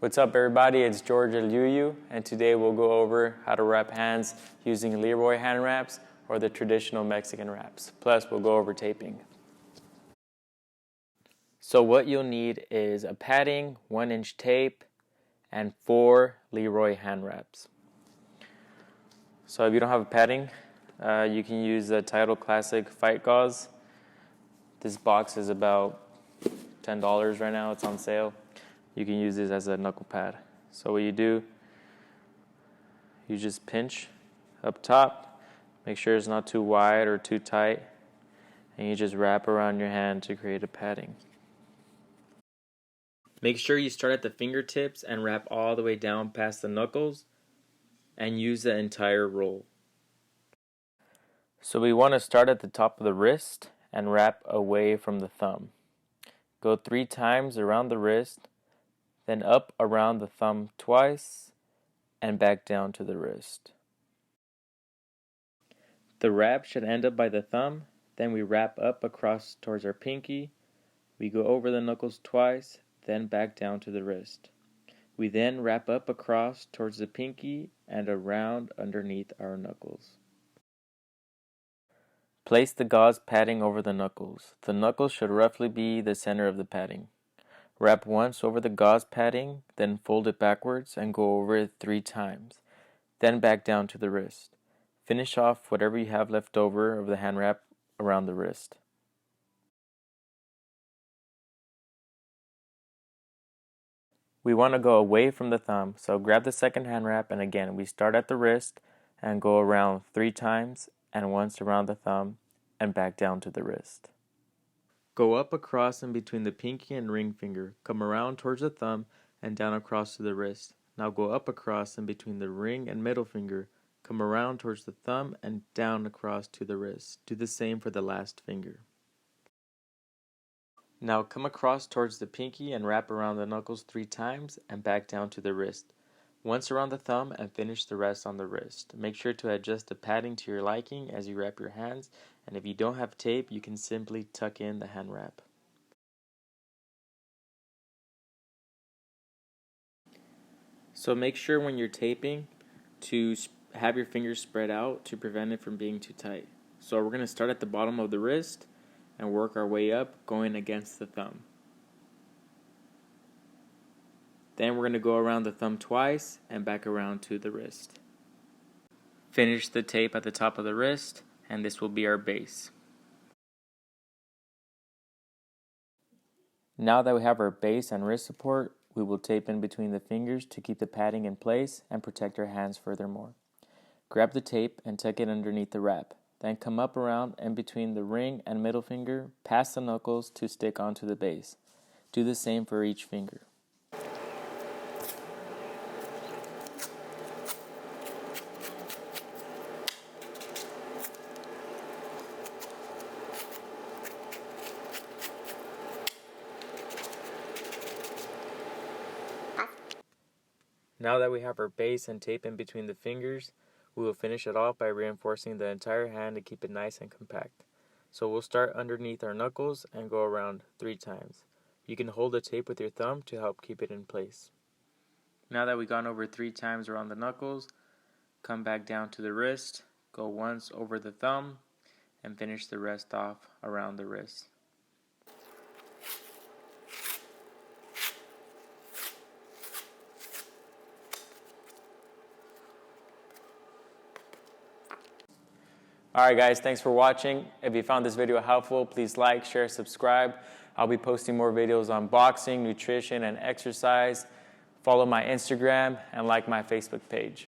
What's up everybody, it's George Liuyu, and today we'll go over how to wrap hands using Leroy hand wraps or the traditional Mexican wraps. Plus we'll go over taping. So what you'll need is a padding, 1-inch tape, and 4 Leroy hand wraps. So if you don't have a padding, you can use the Untitled Classic Fight Gauze. This box is about $10 right now, it's on sale. You can use this as a knuckle pad. So what you do, you just pinch up top, make sure it's not too wide or too tight, and you just wrap around your hand to create a padding. Make sure you start at the fingertips and wrap all the way down past the knuckles and use the entire roll. So we want to start at the top of the wrist and wrap away from the thumb. Go 3 times around the wrist, then up around the thumb twice, and back down to the wrist. The wrap should end up by the thumb, then we wrap up across towards our pinky. We go over the knuckles twice, then back down to the wrist. We then wrap up across towards the pinky and around underneath our knuckles. Place the gauze padding over the knuckles. The knuckles should roughly be the center of the padding. Wrap once over the gauze padding, then fold it backwards and go over it 3 times. Then back down to the wrist. Finish off whatever you have left over of the hand wrap around the wrist. We want to go away from the thumb, so grab the second hand wrap, and again we start at the wrist and go around 3 times and once around the thumb and back down to the wrist. Go up across in between the pinky and ring finger, come around towards the thumb and down across to the wrist. Now go up across in between the ring and middle finger, come around towards the thumb and down across to the wrist. Do the same for the last finger. Now come across towards the pinky and wrap around the knuckles 3 times and back down to the wrist. Once around the thumb and finish the rest on the wrist. Make sure to adjust the padding to your liking as you wrap your hands, and if you don't have tape, you can simply tuck in the hand wrap. So make sure when you're taping to have your fingers spread out to prevent it from being too tight. So we're going to start at the bottom of the wrist and work our way up, going against the thumb. Then we're going to go around the thumb twice and back around to the wrist. Finish the tape at the top of the wrist, and this will be our base. Now that we have our base and wrist support, we will tape in between the fingers to keep the padding in place and protect our hands furthermore. Grab the tape and tuck it underneath the wrap. Then come up around in between the ring and middle finger, past the knuckles to stick onto the base. Do the same for each finger. Now that we have our base and tape in between the fingers, we will finish it off by reinforcing the entire hand to keep it nice and compact. So we'll start underneath our knuckles and go around 3 times. You can hold the tape with your thumb to help keep it in place. Now that we've gone over 3 times around the knuckles, come back down to the wrist, go once over the thumb, and finish the rest off around the wrist. Alright guys, thanks for watching. If you found this video helpful, please like, share, subscribe. I'll be posting more videos on boxing, nutrition, and exercise. Follow my Instagram and like my Facebook page.